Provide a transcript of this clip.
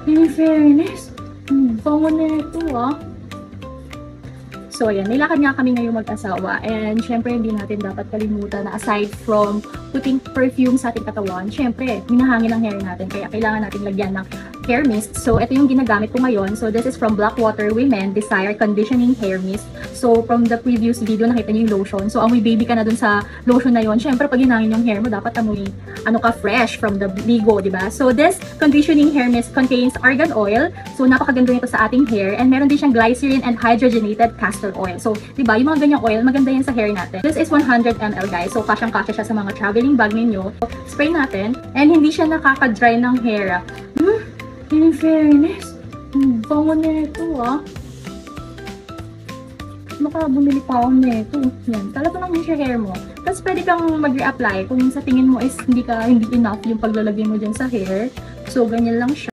In fairness, bango na ito ah. So, ayan, nilakad nga kami ngayong mag-asawa and syempre hindi natin dapat kalimutan na aside from putting perfume sa ating katawan, syempre, minahangin ang hair natin kaya kailangan natin lagyan ng hair mist. So, ito yung ginagamit ko ngayon. So, this is from Blackwater Women Desire Conditioning Hair Mist. So, from the previous video, nakita niyo yung lotion. So, amoy baby ka na dun sa lotion na yon. Syempre, pag hinangin yung hair mo, dapat amoy fresh from the ligo, di ba? So, this conditioning hair mist contains argan oil. So, napakaganda nito sa ating hair. And meron din siyang glycerin and hydrogenated castor oil. So, di ba, yung mga ganyang oil, maganda yan sa hair natin. This is 100 ml, guys. So, kasyang-kasya siya sa mga traveling bag ninyo. So, spray natin. And hindi siya nakaka-dry ng hair. In fairness, bango na ito ah. Makabumili pa ako nito. Yan, talaga lang siya hair mo. Tapos pwede kang mag-reapply kung sa tingin mo is hindi enough yung paglalagay mo dyan sa hair. So, ganyan lang siya.